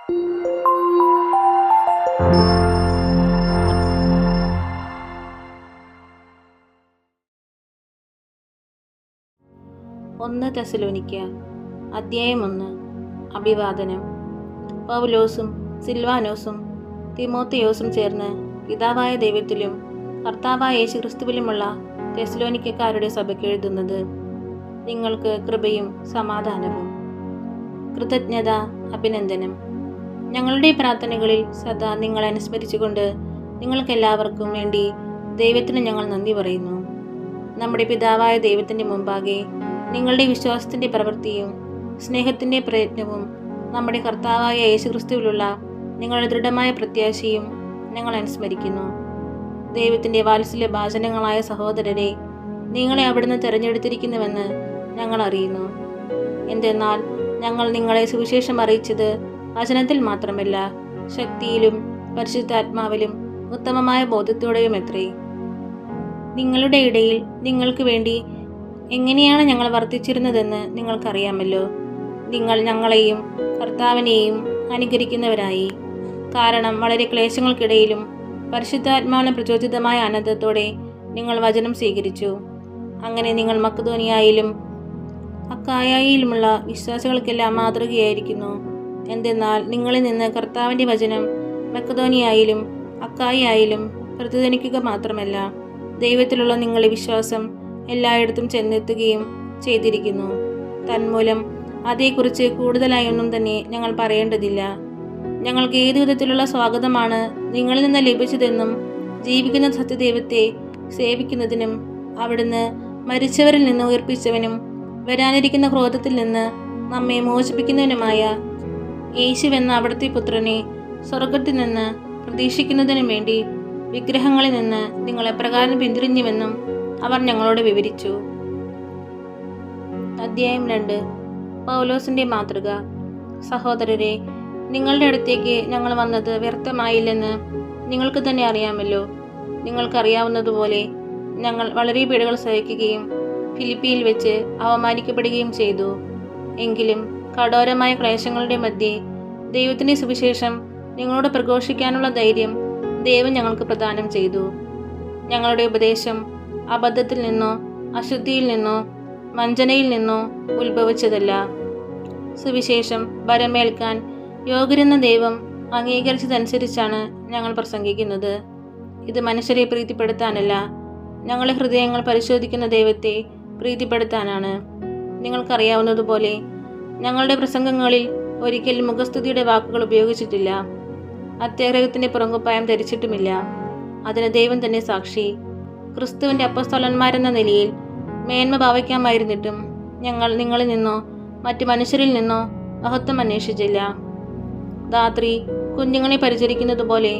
ഒന്ന് തെസ്സലോനിക്ക അധ്യായം 1. അഭിവാദനം. പൗലോസും സിൽവാനോസും തിമോത്തിയോസും ചേർന്ന് പിതാവായ ദൈവത്തിലും കർത്താവായ യേശുക്രിസ്തുവിലുമുള്ള തെസ്സലോനിക്കക്കാരുടെ സഭയ്ക്ക് എഴുതുന്നത്. നിങ്ങൾക്ക് കൃപയും സമാധാനവും. കൃതജ്ഞത, അഭിനന്ദനം. ഞങ്ങളുടെ പ്രാർത്ഥനകളിൽ സദാ നിങ്ങളെ അനുസ്മരിച്ചുകൊണ്ട് നിങ്ങൾക്കെല്ലാവർക്കും വേണ്ടി ദൈവത്തിന് ഞങ്ങൾ നന്ദി പറയുന്നു. നമ്മുടെ പിതാവായ ദൈവത്തിൻ്റെ മുമ്പാകെ നിങ്ങളുടെ വിശ്വാസത്തിൻ്റെ പ്രവൃത്തിയും സ്നേഹത്തിൻ്റെ പ്രയത്നവും നമ്മുടെ കർത്താവായ യേശുക്രിസ്തുവിലുള്ള നിങ്ങളുടെ ദൃഢമായ പ്രത്യാശയും ഞങ്ങൾ അനുസ്മരിക്കുന്നു. ദൈവത്തിൻ്റെ വാത്സല്യ ഭാചനങ്ങളായ സഹോദരരെ, നിങ്ങളെ അവിടുന്ന് തിരഞ്ഞെടുത്തിരിക്കുന്നുവെന്ന് ഞങ്ങൾ അറിയുന്നു. എന്തെന്നാൽ ഞങ്ങൾ നിങ്ങളെ സുവിശേഷം അറിയിച്ചത് വചനത്തിൽ മാത്രമല്ല, ശക്തിയിലും പരിശുദ്ധാത്മാവിലും ഉത്തമമായ ബോധ്യത്തോടെയും എത്രേ. നിങ്ങളുടെ ഇടയിൽ നിങ്ങൾക്ക് വേണ്ടി എങ്ങനെയാണ് ഞങ്ങൾ വർത്തിച്ചിരുന്നതെന്ന് നിങ്ങൾക്കറിയാമല്ലോ. നിങ്ങൾ ഞങ്ങളെയും കർത്താവിനെയും അനുകരിക്കുന്നവരായി. കാരണം വളരെ ക്ലേശങ്ങൾക്കിടയിലും പരിശുദ്ധാത്മാവിന് പ്രചോദിതമായ ആനന്ദത്തോടെ നിങ്ങൾ വചനം സ്വീകരിച്ചു. അങ്ങനെ നിങ്ങൾ മക്കദോനിയായിലും അക്കായയിലുമുള്ള വിശ്വാസികൾക്കെല്ലാം മാതൃകയായിരിക്കുന്നു. എന്തെന്നാൽ നിങ്ങളിൽ നിന്ന് കർത്താവിൻ്റെ വചനം മക്കദോനിയായിലും അക്കായയിലും പ്രതിധ്വനിക്കുക മാത്രമല്ല, ദൈവത്തിലുള്ള നിങ്ങളുടെ വിശ്വാസം എല്ലായിടത്തും ചെന്നെത്തുകയും ചെയ്തിരിക്കുന്നു. തന്മൂലം അതേക്കുറിച്ച് കൂടുതലായി ഒന്നും തന്നെ ഞങ്ങൾ പറയേണ്ടതില്ല. ഞങ്ങൾക്ക് ഏതു വിധത്തിലുള്ള സ്വാഗതമാണ് നിങ്ങളിൽ നിന്ന് ലഭിച്ചതെന്നും ജീവിക്കുന്ന സത്യദൈവത്തെ സേവിക്കുന്നതിനും അവിടുന്ന് മരിച്ചവരിൽ നിന്ന് ഉയർപ്പിച്ചവനും വരാനിരിക്കുന്ന ക്രോധത്തിൽ നിന്ന് നമ്മെ മോചിപ്പിക്കുന്നവനുമായ യേശുവെന്ന അവിടുത്തെ പുത്രനെ സ്വർഗത്തിൽ നിന്ന് പ്രതീക്ഷിക്കുന്നതിനു വേണ്ടി വിഗ്രഹങ്ങളിൽ നിന്ന് നിങ്ങൾ എപ്രകാരം പിന്തിരിഞ്ഞുവെന്നും അവർ ഞങ്ങളോട് വിവരിച്ചു. അധ്യായം 2. പൗലോസിന്റെ മാതൃക. സഹോദരരെ, നിങ്ങളുടെ അടുത്തേക്ക് ഞങ്ങൾ വന്നത് വ്യർത്ഥമായില്ലെന്ന് നിങ്ങൾക്ക് തന്നെ അറിയാമല്ലോ. നിങ്ങൾക്കറിയാവുന്നതുപോലെ ഞങ്ങൾ വളരെ പീഡകൾ സഹിക്കുകയും ഫിലിപ്പിയിൽ വെച്ച് അവമാനിക്കപ്പെടുകയും ചെയ്തു. എങ്കിലും കഠോരമായ ക്ലേശങ്ങളുടെ മധ്യേ ദൈവത്തിൻ്റെ സുവിശേഷം നിങ്ങളോട് പ്രഘോഷിക്കാനുള്ള ധൈര്യം ദൈവം ഞങ്ങൾക്ക് പ്രദാനം ചെയ്തു. ഞങ്ങളുടെ ഉപദേശം അബദ്ധത്തിൽ നിന്നോ അശുദ്ധിയിൽ നിന്നോ വഞ്ചനയിൽ നിന്നോ ഉത്ഭവിച്ചതല്ല. സുവിശേഷം വരമേൽക്കാൻ യോഗ്യരെന്ന ദൈവം അംഗീകരിച്ചതനുസരിച്ചാണ് ഞങ്ങൾ പ്രസംഗിക്കുന്നത്. ഇത് മനുഷ്യരെ പ്രീതിപ്പെടുത്താനല്ല, ഞങ്ങളുടെ ഹൃദയങ്ങൾ പരിശോധിക്കുന്ന ദൈവത്തെ പ്രീതിപ്പെടുത്താനാണ്. നിങ്ങൾക്കറിയാവുന്നതുപോലെ ഞങ്ങളുടെ പ്രസംഗങ്ങളിൽ ഒരിക്കലും മുഖസ്തുതിയുടെ വാക്കുകൾ ഉപയോഗിച്ചിട്ടില്ല. അത്യാഗ്രഹത്തിൻ്റെ പുറങ്കുപ്പായം ധരിച്ചിട്ടുമില്ല. അതിന് ദൈവം തന്നെ സാക്ഷി. ക്രിസ്തുവിൻ്റെ അപ്പോസ്തലന്മാരെന്ന നിലയിൽ മേന്മ ഭാവിക്കാമായിരുന്നിട്ടും ഞങ്ങൾ നിങ്ങളിൽ നിന്നോ മറ്റു മനുഷ്യരിൽ നിന്നോ മഹത്വം അന്വേഷിച്ചില്ല. ധാത്രി കുഞ്ഞുങ്ങളെ പരിചരിക്കുന്നത് പോലെ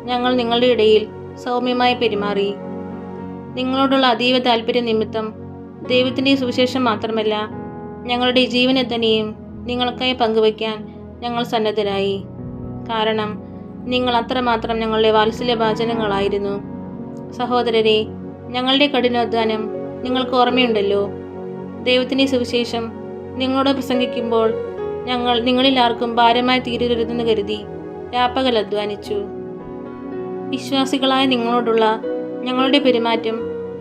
ഞങ്ങൾ നിങ്ങളുടെ ഇടയിൽ സൗമ്യമായി പെരുമാറി. നിങ്ങളോടുള്ള അതീവ താല്പര്യ നിമിത്തം ദൈവത്തിൻ്റെ സുവിശേഷം മാത്രമല്ല, ഞങ്ങളുടെ ജീവനെ തന്നെയും നിങ്ങൾക്കായി പങ്കുവയ്ക്കാൻ ഞങ്ങൾ സന്നദ്ധരായി. കാരണം നിങ്ങൾ അത്രമാത്രം ഞങ്ങളുടെ വാത്സല്യ ഭാചനങ്ങളായിരുന്നു. സഹോദരരെ, ഞങ്ങളുടെ കഠിനാധ്വാനം നിങ്ങൾക്ക് ഓർമ്മയുണ്ടല്ലോ. ദൈവത്തിൻ്റെ സുവിശേഷം നിങ്ങളോട് പ്രസംഗിക്കുമ്പോൾ ഞങ്ങൾ നിങ്ങളിൽ ആർക്കും ഭാരമായി തീരരുതെന്ന് കരുതി രാപ്പകൽ അധ്വാനിച്ചു. വിശ്വാസികളായ നിങ്ങളോടുള്ള ഞങ്ങളുടെ പെരുമാറ്റം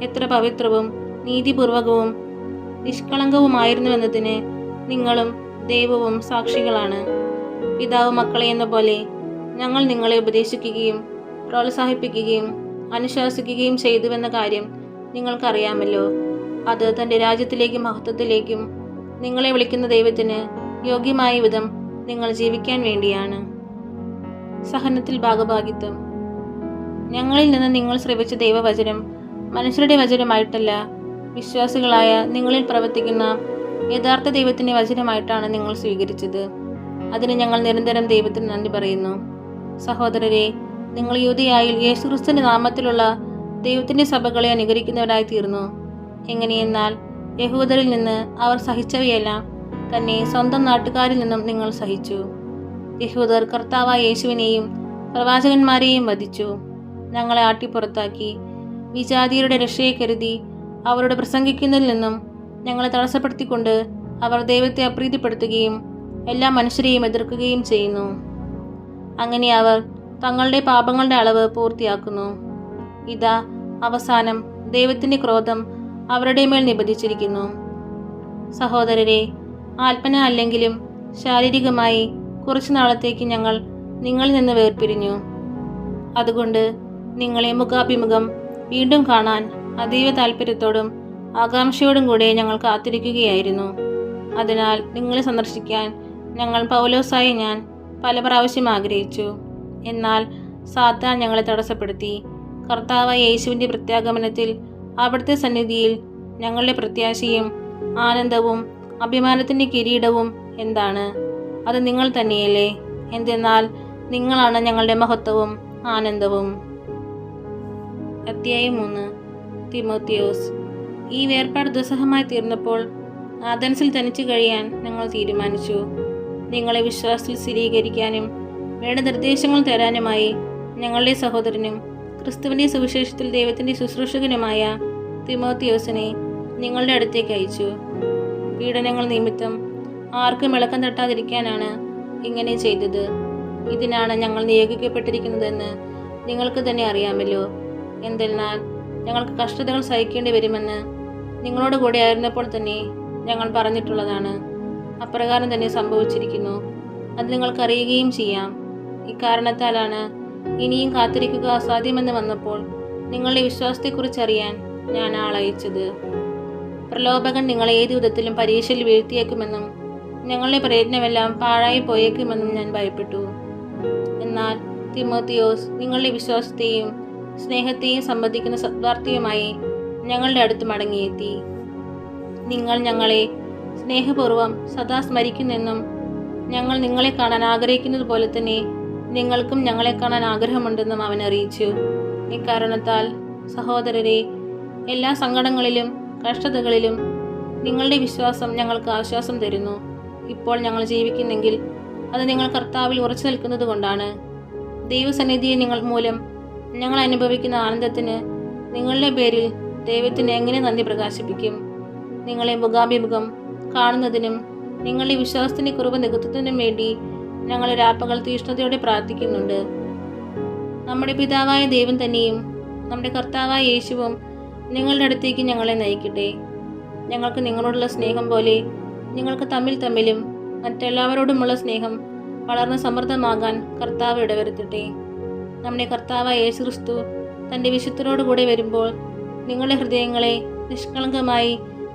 എത്ര പവിത്രവും നീതിപൂർവകവും നിഷ്കളങ്കവുമായിരുന്നുവെന്നതിന് നിങ്ങളും ദൈവവും സാക്ഷികളാണ്. പിതാവ് മക്കളെ എന്ന പോലെ ഞങ്ങൾ നിങ്ങളെ ഉപദേശിക്കുകയും പ്രോത്സാഹിപ്പിക്കുകയും അനുശാസിക്കുകയും ചെയ്തുവെന്ന കാര്യം നിങ്ങൾക്കറിയാമല്ലോ. അത് തൻ്റെ രാജ്യത്തിലേക്കും മഹത്വത്തിലേക്കും നിങ്ങളെ വിളിക്കുന്ന ദൈവത്തിന് യോഗ്യമായ വിധം നിങ്ങൾ ജീവിക്കാൻ വേണ്ടിയാണ്. സഹനത്തിൽ ഭാഗഭാഗിത്വം. ഞങ്ങളിൽ നിന്ന് നിങ്ങൾ ശ്രവിച്ച ദൈവവചനം മനുഷ്യരുടെ വചനമായിട്ടല്ല, വിശ്വാസികളായ നിങ്ങളിൽ പ്രവർത്തിക്കുന്ന യഥാർത്ഥ ദൈവത്തിൻ്റെ വചനമായിട്ടാണ് നിങ്ങൾ സ്വീകരിച്ചത്. അതിന് ഞങ്ങൾ നിരന്തരം ദൈവത്തിന് നന്ദി പറയുന്നു. സഹോദരരെ, നിങ്ങൾ യൂദയായിൽ യേശുക്രിസ്തുവിന്റെ നാമത്തിലുള്ള ദൈവത്തിൻ്റെ സഭകളെ അനുകരിക്കുന്നവരായി തീർന്നു. എങ്ങനെയെന്നാൽ യഹൂദരിൽ നിന്ന് അവർ സഹിച്ചവയെല്ലാം തന്നെ സ്വന്തം നാട്ടുകാരിൽ നിന്നും നിങ്ങൾ സഹിച്ചു. യഹൂദർ കർത്താവായ യേശുവിനെയും പ്രവാചകന്മാരെയും വധിച്ചു. ഞങ്ങളെ ആട്ടിപ്പുറത്താക്കി. വിജാതിയരുടെ രക്ഷയെ കരുതി അവരുടെ പ്രസംഗിക്കുന്നതിൽ നിന്നും ഞങ്ങളെ തടസ്സപ്പെടുത്തിക്കൊണ്ട് അവർ ദൈവത്തെ അപ്രീതിപ്പെടുത്തുകയും എല്ലാ മനുഷ്യരെയും എതിർക്കുകയും ചെയ്യുന്നു. അങ്ങനെ അവർ തങ്ങളുടെ പാപങ്ങളുടെ അളവ് പൂർത്തിയാക്കുന്നു. ഇതാ അവസാനം ദൈവത്തിൻ്റെ ക്രോധം അവരുടെ മേൽ നിബന്ധിച്ചിരിക്കുന്നു. സഹോദരരെ, ആത്മന അല്ലെങ്കിലും ശാരീരികമായി കുറച്ചു നാളത്തേക്ക് ഞങ്ങൾ നിങ്ങളിൽ നിന്ന് വേർപിരിഞ്ഞു. അതുകൊണ്ട് നിങ്ങളെ മുഖാഭിമുഖം വീണ്ടും കാണാൻ അതീവ താല്പര്യത്തോടും ആകാംക്ഷയോടും കൂടെ ഞങ്ങൾ കാത്തിരിക്കുകയായിരുന്നു. അതിനാൽ നിങ്ങളെ സന്ദർശിക്കാൻ ഞങ്ങൾ പൗലോസായ ഞാൻ പല പ്രാവശ്യം ആഗ്രഹിച്ചു. എന്നാൽ സാത്താൻ ഞങ്ങളെ തടസ്സപ്പെടുത്തി. കർത്താവായ യേശുവിൻ്റെ പ്രത്യാഗമനത്തിൽ അവിടുത്തെ സന്നിധിയിൽ ഞങ്ങളുടെ പ്രത്യാശയും ആനന്ദവും അഭിമാനത്തിൻ്റെ കിരീടവും എന്താണ്? അത് നിങ്ങൾ തന്നെയല്ലേ? എന്തെന്നാൽ നിങ്ങളാണ് ഞങ്ങളുടെ മഹത്വവും ആനന്ദവും. അധ്യായം 3. തിമോത്തിയോസ്. ഈ വേർപാട് ദുസ്സഹമായി തീർന്നപ്പോൾ ആഥൻസിൽ തനിച്ചു കഴിയാൻ ഞങ്ങൾ തീരുമാനിച്ചു. നിങ്ങളെ വിശ്വാസത്തിൽ സ്ഥിരീകരിക്കാനും വേണ്ട നിർദ്ദേശങ്ങൾ തരാനുമായി ഞങ്ങളുടെ സഹോദരനും ക്രിസ്തുവിൻ്റെ സുവിശേഷത്തിൽ ദൈവത്തിൻ്റെ ശുശ്രൂഷകനുമായ തിമോത്തിയോസിനെ നിങ്ങളുടെ അടുത്തേക്ക് അയച്ചു. പീഡനങ്ങൾ നിമിത്തം ആർക്കും ഇളക്കം തട്ടാതിരിക്കാനാണ് ഇങ്ങനെ ചെയ്തത്. ഇതിനാണ് ഞങ്ങൾ നിയോഗിക്കപ്പെട്ടിരിക്കുന്നതെന്ന് നിങ്ങൾക്ക് തന്നെ അറിയാമല്ലോ. എന്തെന്നാൽ ഞങ്ങൾക്ക് കഷ്ടതകൾ സഹിക്കേണ്ടി വരുമെന്ന് നിങ്ങളോട് കൂടെ ആയിരുന്നപ്പോൾ തന്നെ ഞങ്ങൾ പറഞ്ഞിട്ടുള്ളതാണ്. അപ്രകാരം തന്നെ സംഭവിച്ചിരിക്കുന്നു. അത് നിങ്ങൾക്കറിയുകയും ചെയ്യാം. ഇക്കാരണത്താലാണ് ഇനിയും കാത്തിരിക്കുക അസാധ്യമെന്ന് വന്നപ്പോൾ നിങ്ങളുടെ വിശ്വാസത്തെക്കുറിച്ചറിയാൻ ഞാൻ ആളയച്ചത്. പ്രലോഭകൻ നിങ്ങളെ ഏത് വിധത്തിലും പരീക്ഷയിൽ വീഴ്ത്തിയേക്കുമെന്നും ഞങ്ങളുടെ പ്രയത്നമെല്ലാം പാഴായി പോയേക്കുമെന്നും ഞാൻ ഭയപ്പെട്ടു. എന്നാൽ തിമോത്തിയോസ് നിങ്ങളുടെ വിശ്വാസത്തെയും സ്നേഹത്തെയും സംബന്ധിക്കുന്ന സദ്വാർത്തയുമായി ഞങ്ങളുടെ അടുത്ത് മടങ്ങിയെത്തി. നിങ്ങൾ ഞങ്ങളെ സ്നേഹപൂർവ്വം സദാ സ്മരിക്കുന്നെന്നും ഞങ്ങൾ നിങ്ങളെ കാണാൻ ആഗ്രഹിക്കുന്നത് പോലെ തന്നെ നിങ്ങൾക്കും ഞങ്ങളെ കാണാൻ ആഗ്രഹമുണ്ടെന്നും അവൻ അറിയിച്ചു. ഇക്കാരണത്താൽ സഹോദരരെ, എല്ലാ സങ്കടങ്ങളിലും കഷ്ടതകളിലും നിങ്ങളുടെ വിശ്വാസം ഞങ്ങൾക്ക് ആശ്വാസം തരുന്നു. ഇപ്പോൾ ഞങ്ങൾ ജീവിക്കുന്നെങ്കിൽ അത് നിങ്ങൾ കർത്താവിൽ ഉറച്ചു നിൽക്കുന്നത് കൊണ്ടാണ്. ദൈവസന്നിധിയെ നിങ്ങൾ മൂലം ഞങ്ങൾ അനുഭവിക്കുന്ന ആനന്ദത്തിന് നിങ്ങളുടെ പേരിൽ ദൈവത്തിന് എങ്ങനെ നന്ദി പ്രകാശിപ്പിക്കും? നിങ്ങളെ മുഖാഭിമുഖം കാണുന്നതിനും നിങ്ങളുടെ വിശ്വാസത്തിൻ്റെ കുറവ് നികത്തുന്നതിനും വേണ്ടി ഞങ്ങൾ രാപ്പകൽ തീഷ്ണതയോടെ പ്രാർത്ഥിക്കുന്നുണ്ട്. നമ്മുടെ പിതാവായ ദൈവം തന്നെയും നമ്മുടെ കർത്താവായ യേശുവും നിങ്ങളുടെ അടുത്തേക്ക് ഞങ്ങളെ നയിക്കട്ടെ. ഞങ്ങൾക്ക് നിങ്ങളോടുള്ള സ്നേഹം പോലെ നിങ്ങൾക്ക് തമ്മിലും മറ്റെല്ലാവരോടുമുള്ള സ്നേഹം വളർന്ന് സമൃദ്ധമാകാൻ കർത്താവ് ഇടവരുത്തട്ടെ. നമ്മുടെ കർത്താവായ യേശു ക്രിസ്തു തൻ്റെ വിശുദ്ധരോടുകൂടെ വരുമ്പോൾ നിങ്ങളുടെ ഹൃദയങ്ങളെ നിഷ്കളങ്കമായി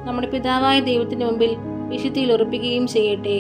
നമ്മുടെ പിതാവായ ദൈവത്തിൻ്റെ മുമ്പിൽ വിശുദ്ധിയിൽ ഉറപ്പിക്കുകയും ചെയ്യട്ടെ.